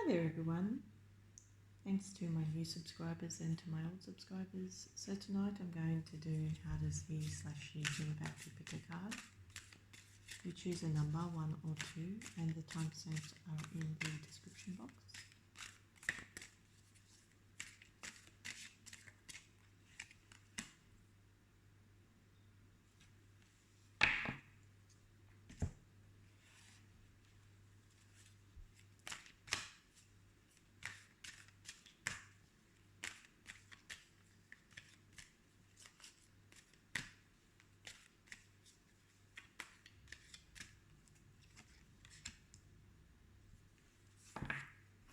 Hi there everyone, thanks to my new subscribers and to my old subscribers. So tonight I'm going to do how does he/she feel about to pick a card. You choose a number, 1 or 2, and the timestamps are in the description box.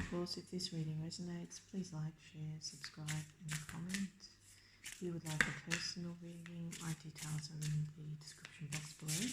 Of course, if this reading resonates, please like, share, subscribe and comment. If you would like a personal reading, my details are in the description box below.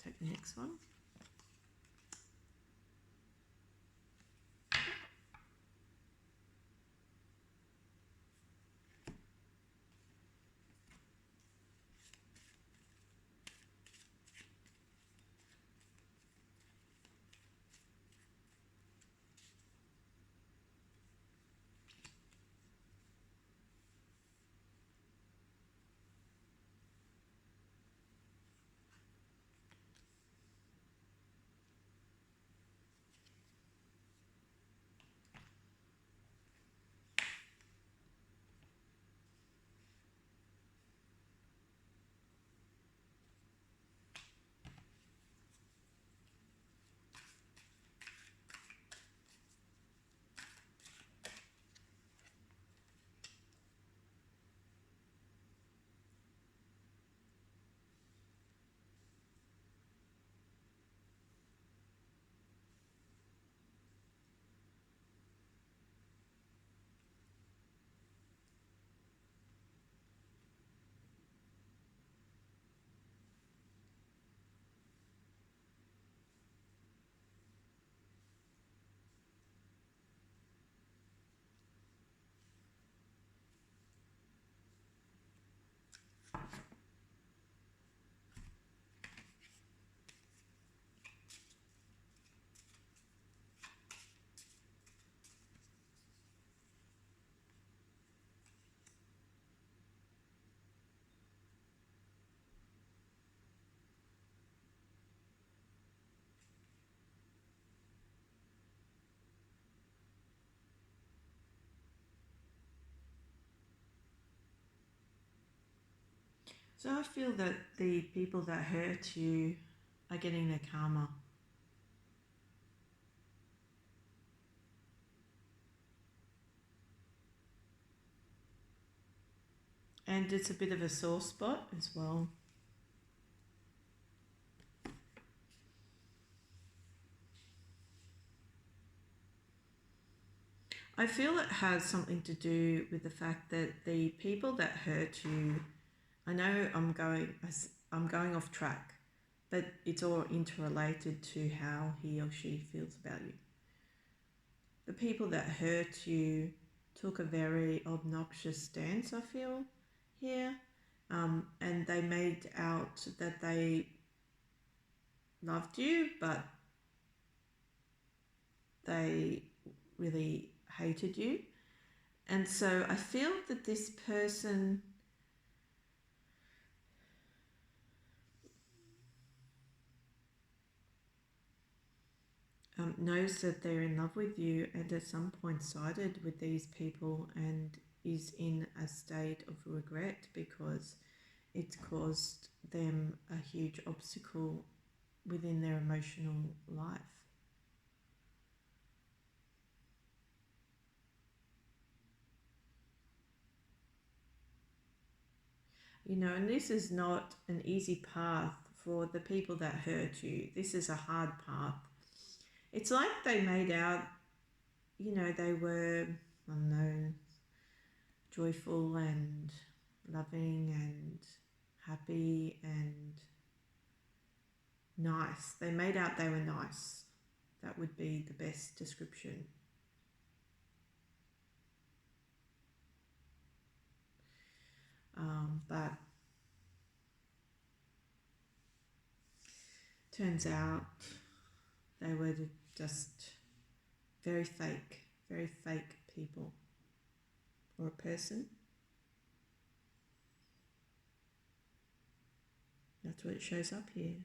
Take the next one. So I feel that the people that hurt you are getting their karma. And it's a bit of a sore spot as well. I feel it has something to do with the fact that the people that hurt you, I know I'm going off track, but it's all interrelated to how he or she feels about you. The people that hurt you took a very obnoxious stance, I feel, here, and they made out that they loved you, but they really hated you. And so I feel that this person knows that they're in love with you and at some point sided with these people and is in a state of regret because it's caused them a huge obstacle within their emotional life. You know, and this is not an easy path for the people that hurt you. This is a hard path. It's like they made out, you know, they were, I don't know, joyful and loving and happy and nice. They made out they were nice. That would be the best description. But turns out they were just very fake people or a person. That's what it shows up here.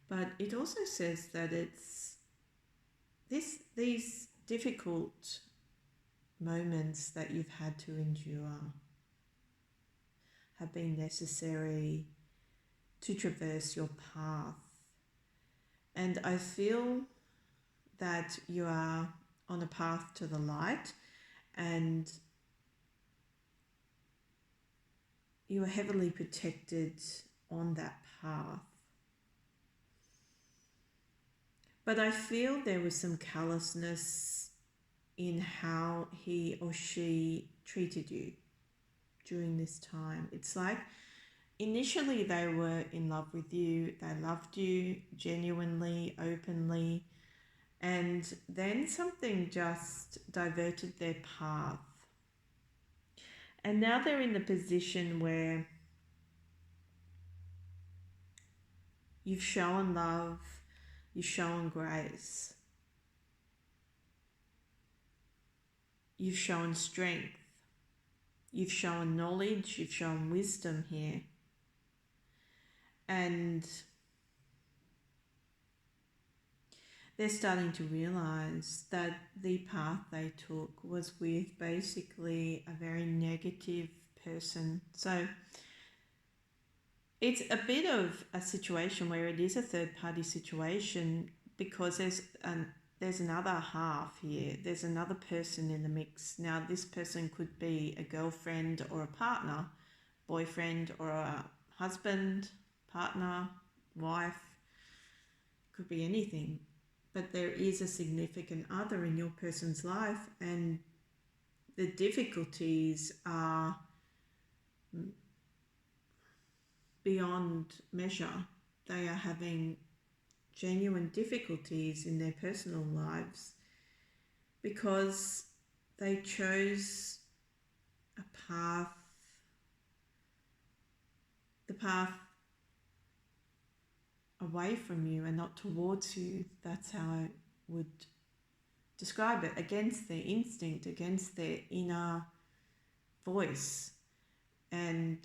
But it also says that it's these difficult moments that you've had to endure have been necessary to traverse your path. And I feel that you are on a path to the light and you are heavily protected on that path. But I feel there was some callousness in how he or she treated you during this time. It's like initially they were in love with you, they loved you genuinely, openly, and then something just diverted their path. And now they're in the position where you've shown love, you've shown grace, you've shown strength, you've shown knowledge, you've shown wisdom here. And they're starting to realize that the path they took was with basically a very negative person. So it's a bit of a situation where it is a third party situation because there's another half here. There's another person in the mix. Now this person could be a girlfriend or a partner, boyfriend or a husband, partner, wife, could be anything. But there is a significant other in your person's life and the difficulties are beyond measure. They are having genuine difficulties in their personal lives because they chose a path, the path away from you and not towards you. That's how I would describe it, against their instinct, against their inner voice. And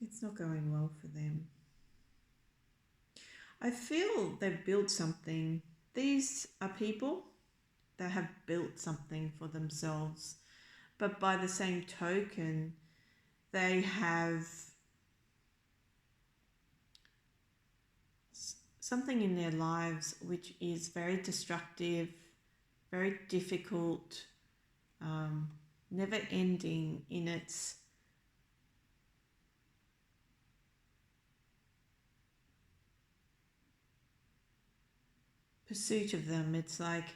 it's not going well for them. I feel they've built something. These are people that have built something for themselves, but by the same token, they have something in their lives which is very destructive, very difficult, never ending in its pursuit of them. It's like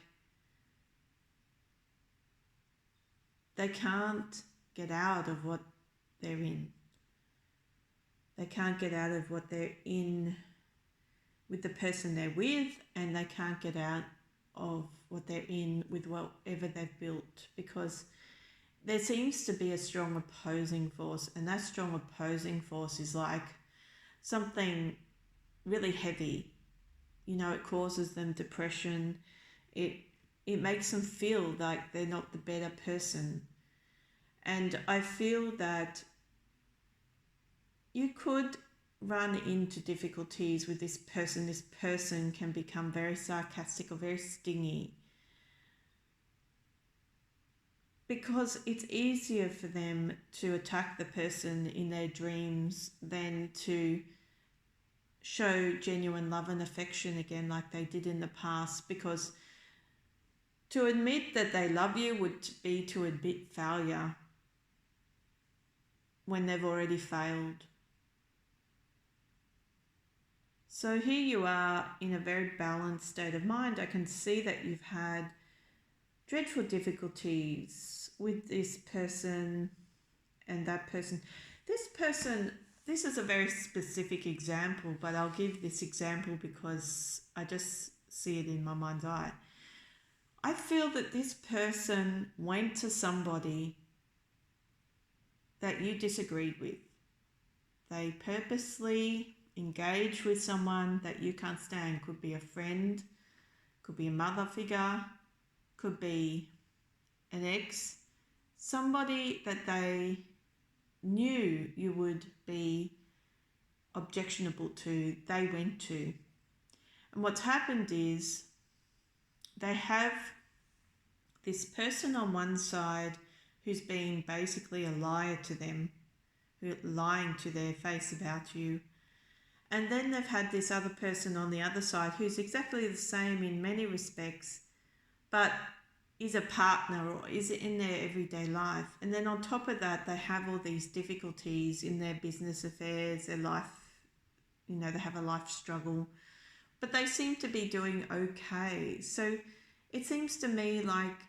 they can't get out of what they're in. They can't get out of what they're in with the person they're with, and they can't get out of what they're in with whatever they've built, because there seems to be a strong opposing force, and that strong opposing force is like something really heavy. It causes them depression. It makes them feel like they're not the better person. And I feel that you could run into difficulties with this person. This person can become very sarcastic or very stingy because it's easier for them to attack the person in their dreams than to show genuine love and affection again like they did in the past, because to admit that they love you would be to admit failure when they've already failed. So here you are in a very balanced state of mind. I can see that you've had dreadful difficulties with this person and that person. This is a very specific example, but I'll give this example because I just see it in my mind's eye. I feel that this person went to somebody that you disagreed with. They purposely engaged with someone that you can't stand. Could be a friend, could be a mother figure, could be an ex, somebody that they knew you would be objectionable to, they went to. And what's happened is they have this person on one side who's being basically a liar to them, who's lying to their face about you. And then they've had this other person on the other side who's exactly the same in many respects, but is a partner or is in their everyday life. And then on top of that, they have all these difficulties in their business affairs, their life, they have a life struggle, but they seem to be doing okay. So it seems to me like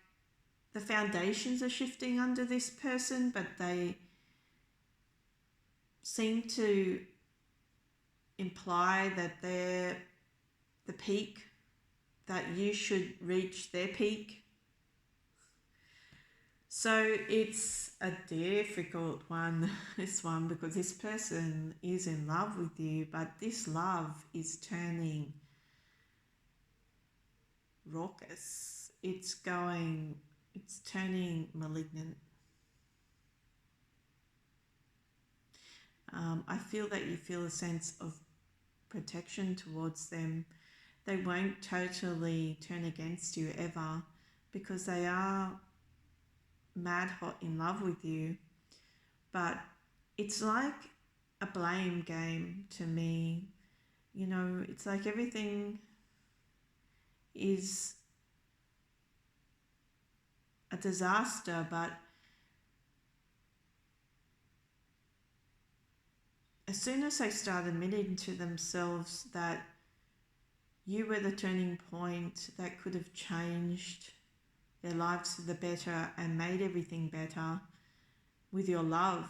the foundations are shifting under this person, but they seem to imply that they're the peak, that you should reach their peak. So it's a difficult one, this one, because this person is in love with you, but this love is turning raucous. It's turning malignant. I feel that you feel a sense of protection towards them. They won't totally turn against you ever, because they are mad hot in love with you. But it's like a blame game to me. It's like everything is a disaster, but as soon as they start admitting to themselves that you were the turning point that could have changed their lives for the better and made everything better with your love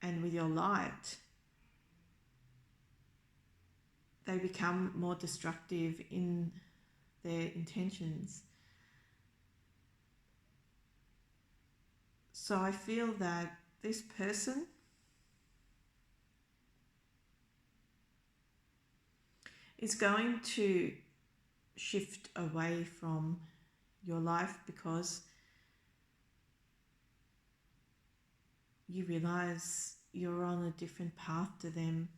and with your light, they become more destructive in their intentions. So I feel that this person is going to shift away from your life because you realize you're on a different path to them.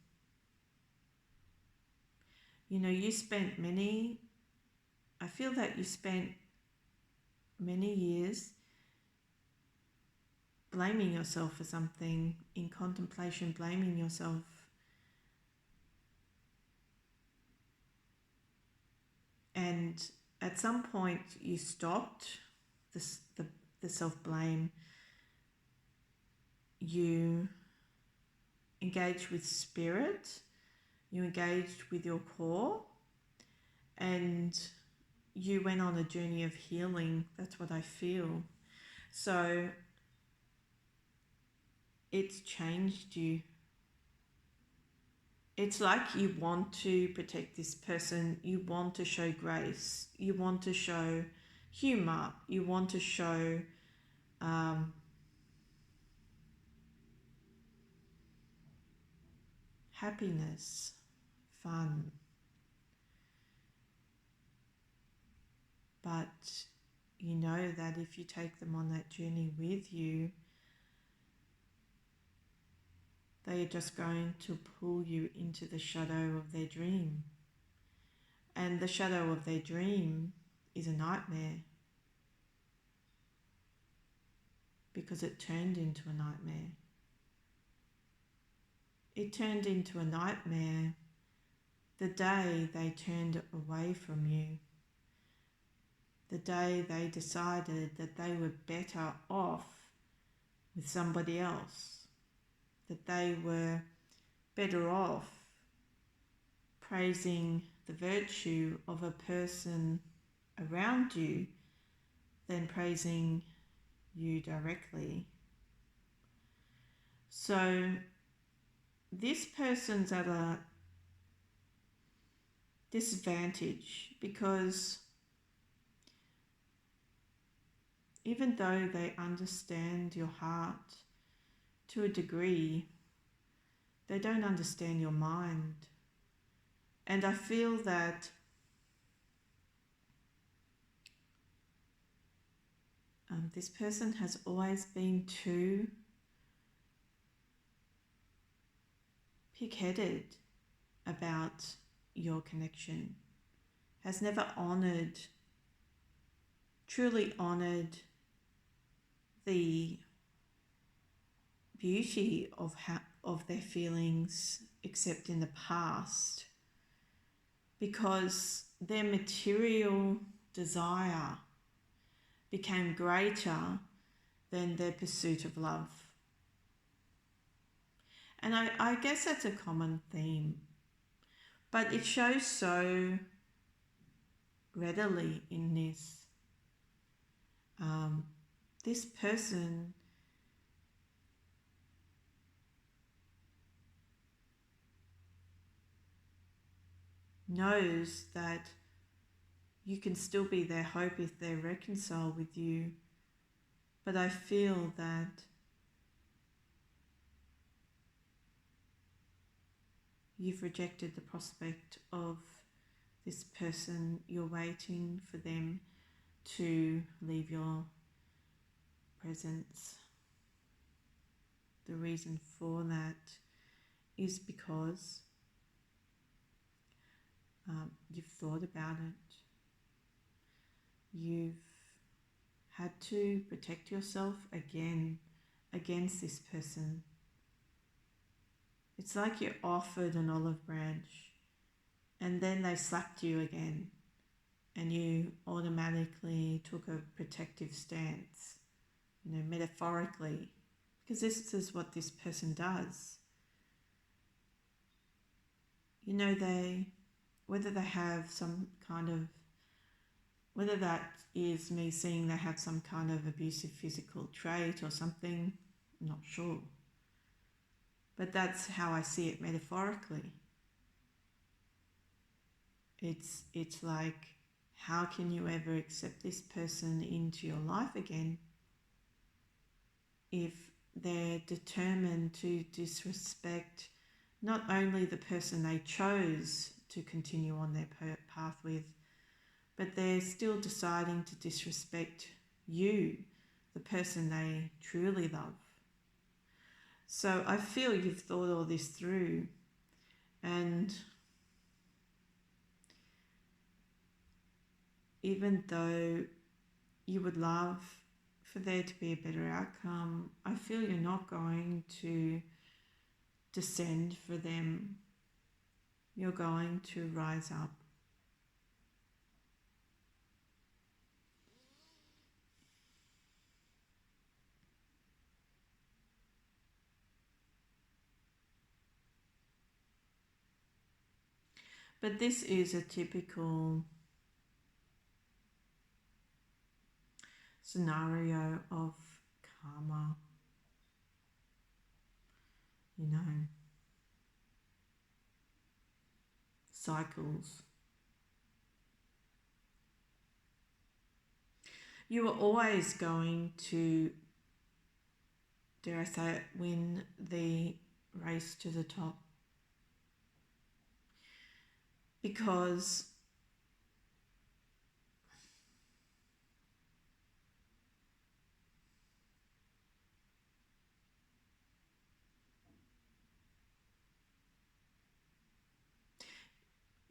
I feel that you spent many years blaming yourself for something, in contemplation, blaming yourself. And at some point you stopped the self-blame. You engaged with spirit, you engaged with your core, and you went on a journey of healing. That's what I feel. So it's changed you. It's like you want to protect this person, you want to show grace, you want to show humour, you want to show happiness, fun. But you know that if you take them on that journey with you, they are just going to pull you into the shadow of their dream. And the shadow of their dream is a nightmare because it turned into a nightmare. It turned into a nightmare the day they turned away from you, the day they decided that they were better off with somebody else, that they were better off praising the virtue of a person around you than praising you directly. So this person's at a disadvantage because even though they understand your heart to a degree, they don't understand your mind. And I feel that this person has always been too pig-headed about your connection, has never truly honoured the beauty of their feelings except in the past, because their material desire became greater than their pursuit of love. And I guess that's a common theme, but it shows so readily in this. This person knows that you can still be their hope if they reconcile with you, but I feel that you've rejected the prospect of this person. You're waiting for them to leave your presence. The reason for that is because you've thought about it. You've had to protect yourself again against this person. It's like you're offered an olive branch and then they slapped you again and you automatically took a protective stance, metaphorically, because this is what this person does. Whether they have some kind of, whether that is me seeing they have some kind of abusive physical trait or something, I'm not sure. But that's how I see it metaphorically. It's like, how can you ever accept this person into your life again if they're determined to disrespect not only the person they chose to continue on their path with, but they're still deciding to disrespect you, the person they truly love. So I feel you've thought all this through, and even though you would love for there to be a better outcome, I feel you're not going to descend for them. You're going to rise up. But this is a typical scenario of karma, cycles. You are always going to, dare I say it, win the race to the top. because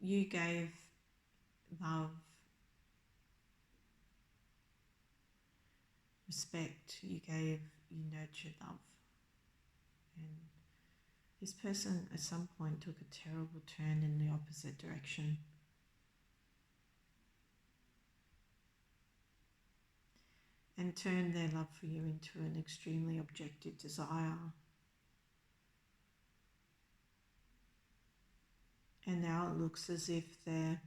you gave love, respect, you nurtured love. And this person at some point took a terrible turn in the opposite direction. And turned their love for you into an extremely objective desire. And now it looks as if they're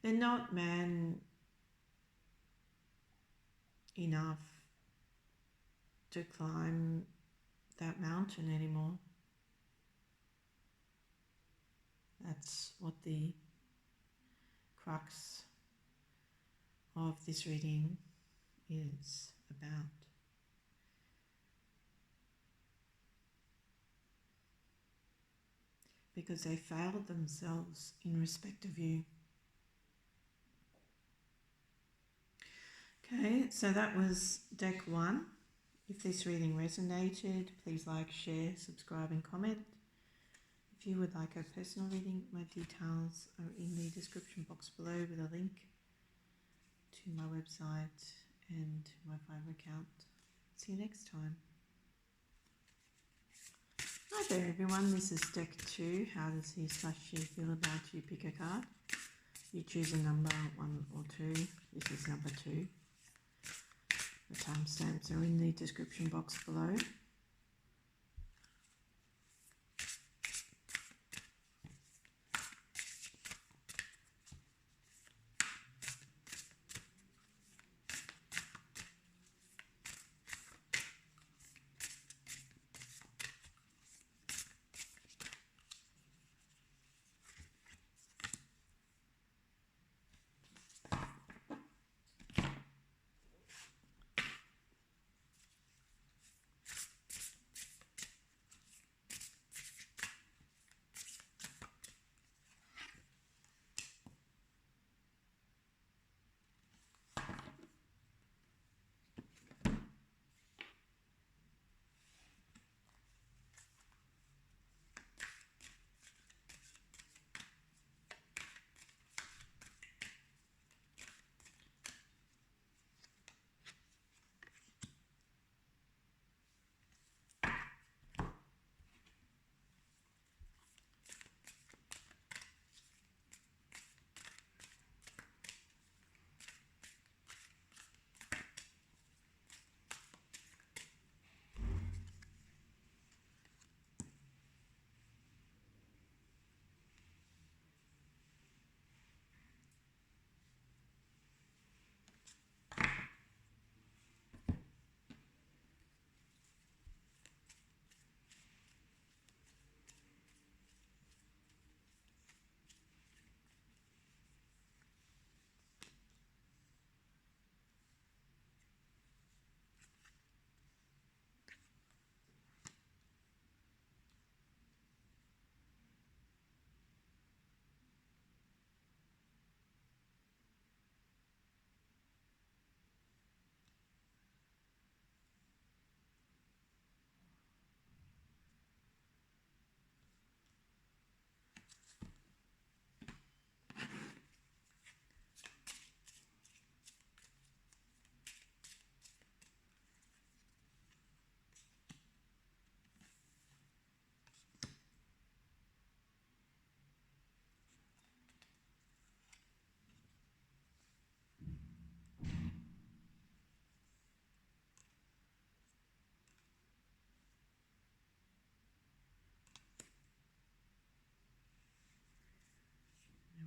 not man enough to climb that mountain anymore. That's what the crux of this reading is about. Because they failed themselves in respect of you. Okay, so that was deck 1. If this reading resonated, please like, share, subscribe and comment. If you would like a personal reading, my details are in the description box below with a link to my website and my Fiverr account. See you next time. Hi there everyone, this is deck 2. How does he/she feel about you? Pick a card. You choose a number, 1 or 2. This is number 2. The timestamps are in the description box below.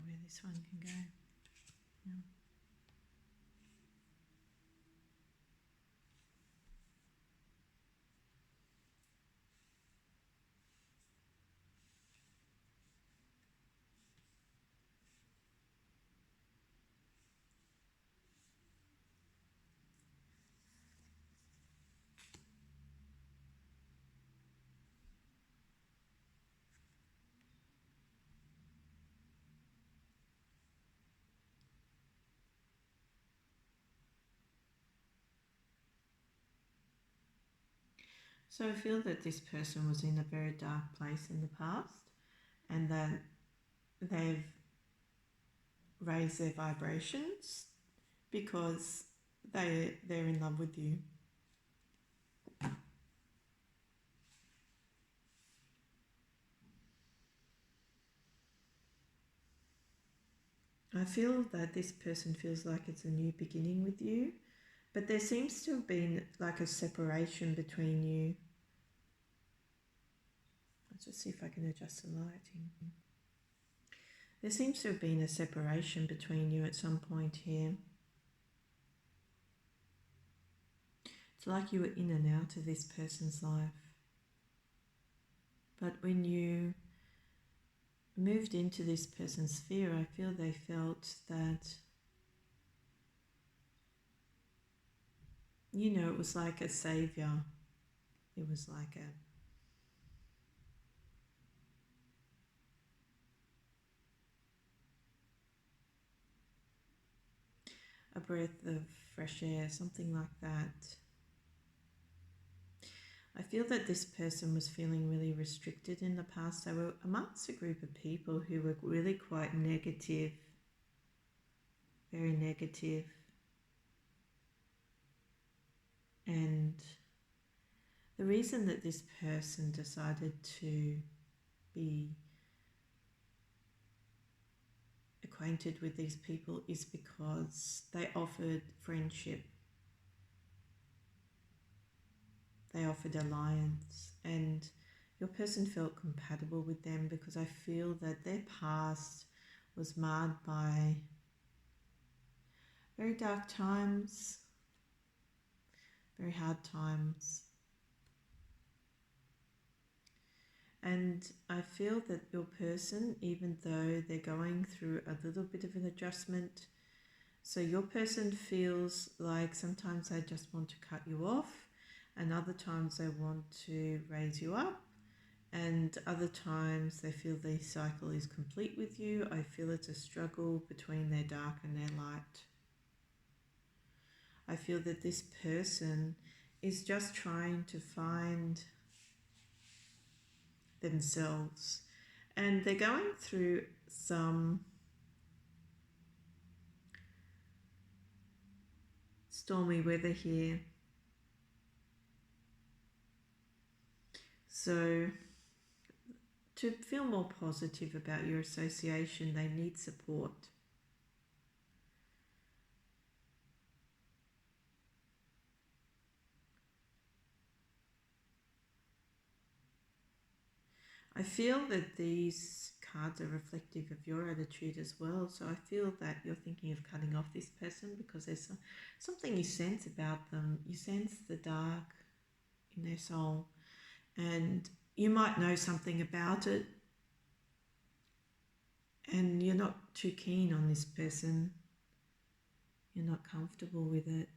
Where this one can go. Yeah. So I feel that this person was in a very dark place in the past, and that they've raised their vibrations because they're in love with you. I feel that this person feels like it's a new beginning with you, but there seems to have been like a separation between you. Let's just see if I can adjust the lighting. There seems to have been a separation between you at some point here. It's like you were in and out of this person's life. But when you moved into this person's sphere, I feel they felt that, it was like a savior. It was like a breath of fresh air, something like that. I feel that this person was feeling really restricted in the past. They were amongst a group of people who were really quite negative, very negative, and the reason that this person decided to be acquainted with these people is because they offered friendship, they offered alliance, and your person felt compatible with them because I feel that their past was marred by very dark times, very hard times. And I feel that your person, even though they're going through a little bit of an adjustment, so your person feels like sometimes they just want to cut you off, and other times they want to raise you up, and other times they feel the cycle is complete with you. I feel it's a struggle between their dark and their light. I feel that this person is just trying to find themselves, and they're going through some stormy weather here. So to feel more positive about your association, they need support. I feel that these cards are reflective of your attitude as well. So I feel that you're thinking of cutting off this person because there's something you sense about them. You sense the dark in their soul, and you might know something about it, and you're not too keen on this person. You're not comfortable with it.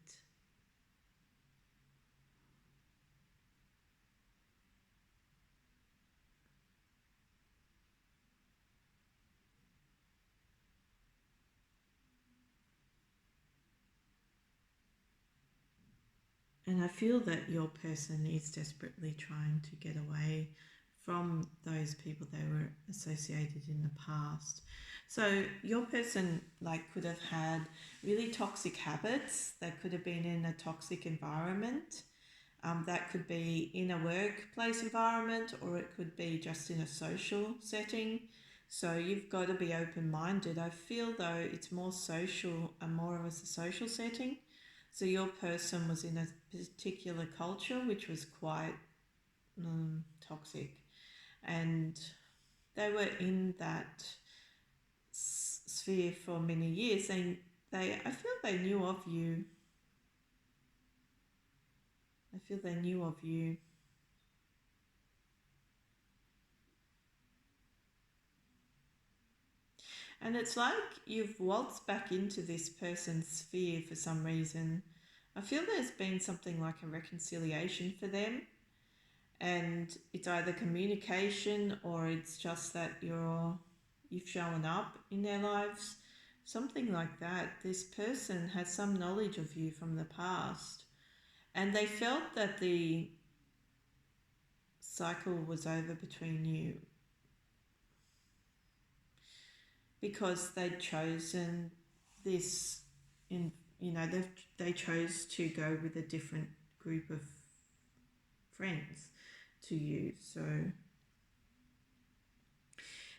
And I feel that your person is desperately trying to get away from those people they were associated in the past. So your person could have had really toxic habits. They could have been in a toxic environment. That could be in a workplace environment, or it could be just in a social setting. So you've got to be open-minded. I feel though it's more social and more of a social setting. So your person was in a particular culture which was quite toxic, and they were in that sphere for many years. I feel they knew of you. I feel they knew of you. And it's like you've waltzed back into this person's sphere for some reason. I feel there's been something like a reconciliation for them, and it's either communication or it's just that you've shown up in their lives, something like that. This person has some knowledge of you from the past, and they felt that cycle was over between you because they'd chosen this in they chose to go with a different group of friends to you. So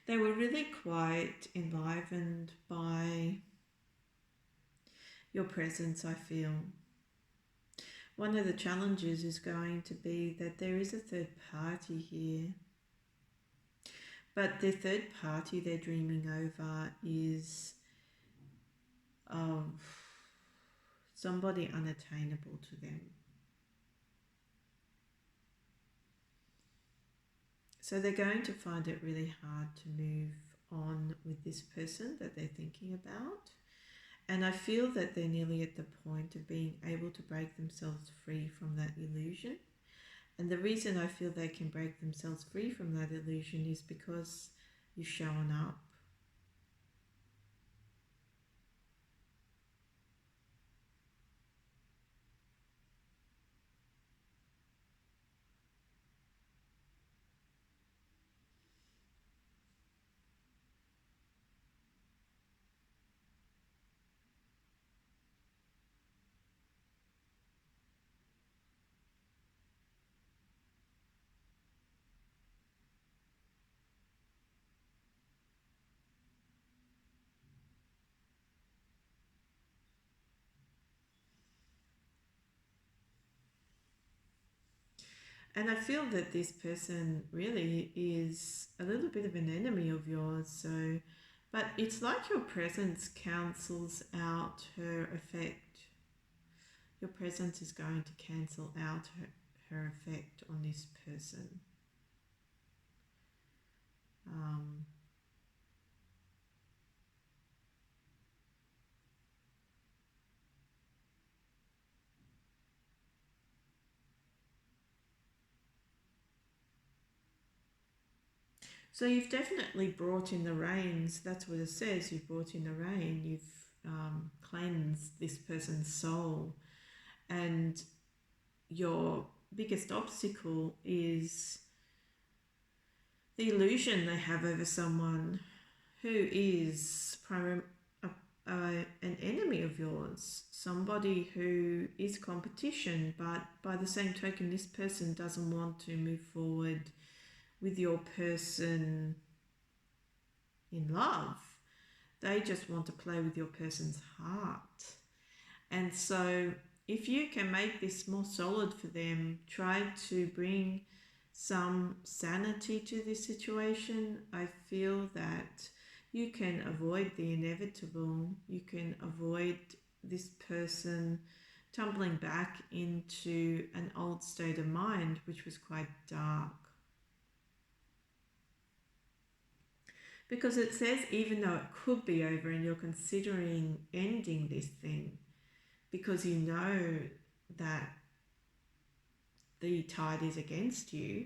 they were really quite enlivened by your presence, I feel. One of the challenges is going to be that there is a third party here. But the third party they're dreaming over is somebody unattainable to them. So they're going to find it really hard to move on with this person that they're thinking about. And I feel that they're nearly at the point of being able to break themselves free from that illusion. And the reason I feel they can break themselves free from that illusion is because you've shown up. And I feel that this person really is a little bit of an enemy of yours. So, but it's like your presence cancels out her effect. Your presence is going to cancel out her effect on this person. Um, so you've definitely brought in the rains. That's what it says. You've brought in the rain. You've cleansed this person's soul. And your biggest obstacle is the illusion they have over someone who is an enemy of yours, somebody who is competition, but by the same token, this person doesn't want to move forward with your person in love. They just want to play with your person's heart. And so if you can make this more solid for them, try to bring some sanity to this situation, I feel that you can avoid the inevitable. You can avoid this person tumbling back into an old state of mind, which was quite dark. Because it says, even though it could be over and you're considering ending this thing, because you know that the tide is against you,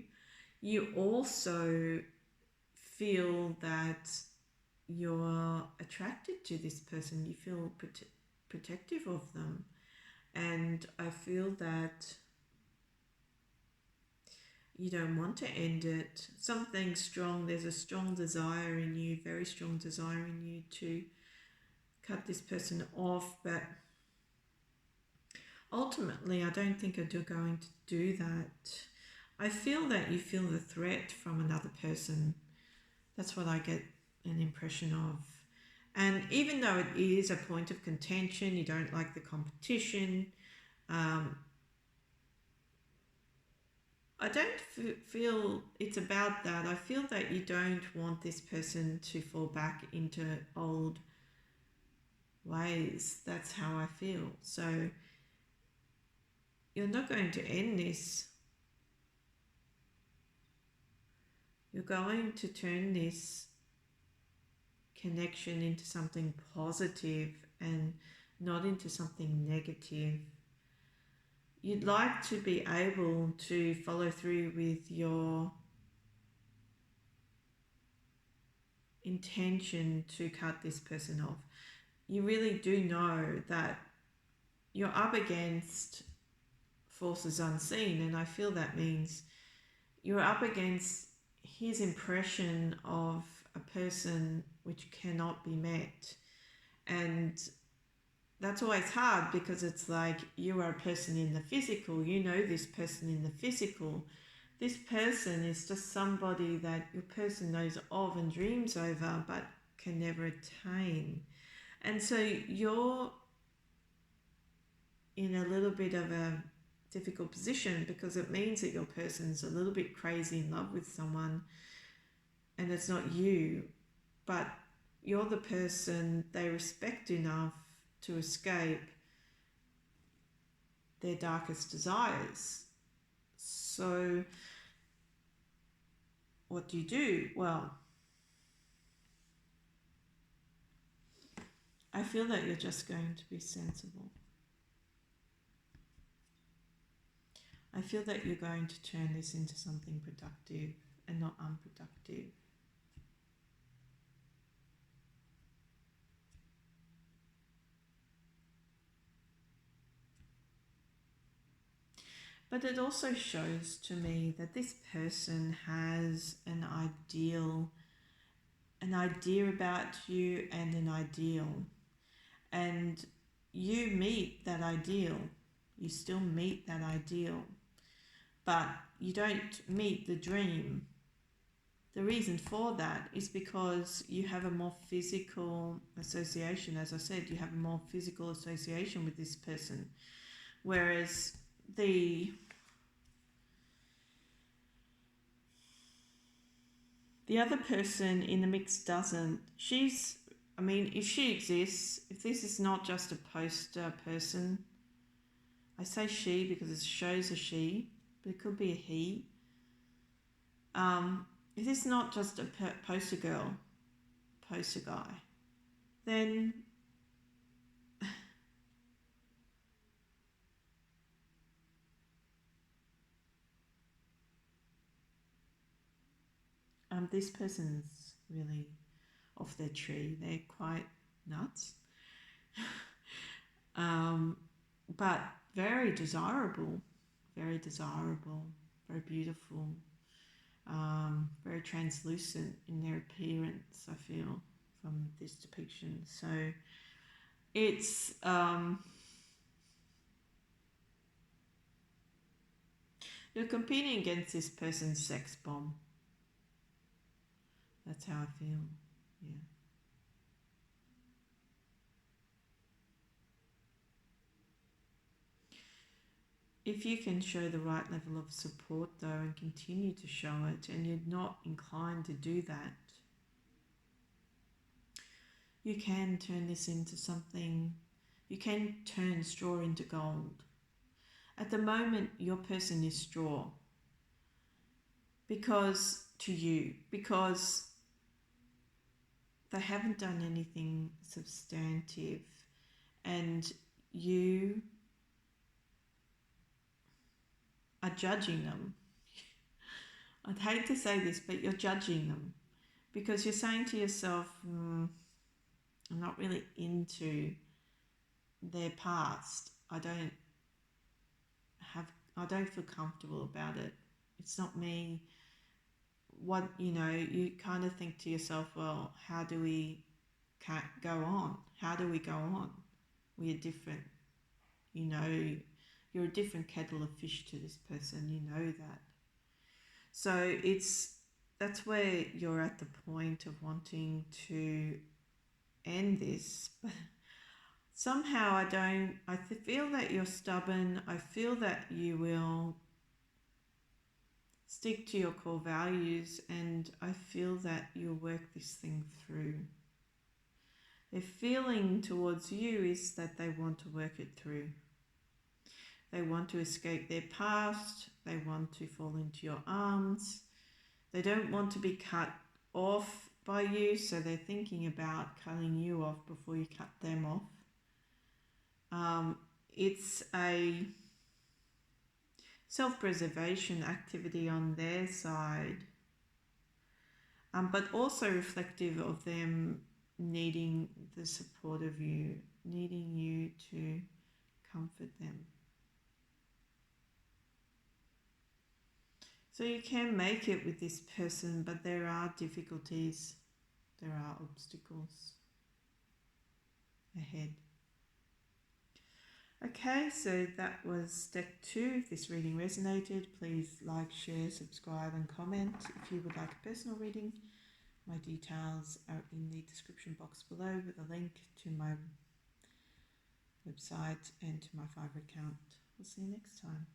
you also feel that you're attracted to this person. You feel protective of them. And I feel that you don't want to end it. Something strong, there's a strong desire in you, very strong desire in you to cut this person off, but ultimately I don't think you're going to do that. I feel that you feel the threat from another person. That's what I get an impression of. And even though it is a point of contention, you don't like the competition, I don't feel it's about that. I feel that you don't want this person to fall back into old ways. That's how I feel. So you're not going to end this. You're going to turn this connection into something positive and not into something negative. You'd like to be able to follow through with your intention to cut this person off. You really do know that you're up against forces unseen, and I feel that means you're up against his impression of a person which cannot be met. And that's always hard, because it's like you are a person in the physical, you know this person in the physical. This person is just somebody that your person knows of and dreams over but can never attain. And so you're in a little bit of a difficult position, because it means that your person's a little bit crazy in love with someone and it's not you, but you're the person they respect enough to escape their darkest desires. So what do you do? Well, I feel that you're just going to be sensible. I feel that you're going to turn this into something productive and not unproductive. But it also shows to me that this person has an idea about you and an ideal. And you meet that ideal. You still meet that ideal. But you don't meet the dream. The reason for that is because you have a more physical association. As I said, you have a more physical association with this person. Whereas the other person in the mix doesn't. If she exists, if this is not just a poster person, I say she because it shows a she, but it could be a he. If this is not just a poster girl, poster guy, then this person's really off their tree. They're quite nuts, but very desirable, very beautiful, very translucent in their appearance, I feel, from this depiction. So it's you're competing against this person's sex bomb. That's how I feel. Yeah. If you can show the right level of support though, and continue to show it, and you're not inclined to do that, you can turn this into something, you can turn straw into gold. At the moment, your person is straw. Because they haven't done anything substantive, and you are judging them. I'd hate to say this, but you're judging them, because you're saying to yourself, I'm not really into their past. I don't feel comfortable about it. It's not me. You kind of think to yourself, well, how do we go on? How do we go on? We are different. You're a different kettle of fish to this person. You know that. So that's where you're at the point of wanting to end this. But somehow I feel that you're stubborn. I feel that you will stick to your core values, and I feel that you'll work this thing through. Their feeling towards you is that they want to work it through. They want to escape their past. They want to fall into your arms. They don't want to be cut off by you, so they're thinking about cutting you off before you cut them off. It's a self-preservation activity on their side, but also reflective of them needing the support of you, needing you to comfort them. So you can make it with this person, but there are difficulties, there are obstacles ahead. Okay, so that was deck 2. If this reading resonated, please like, share, subscribe and comment. If you would like a personal reading, my details are in the description box below with a link to my website and to my Fiverr account. We'll see you next time.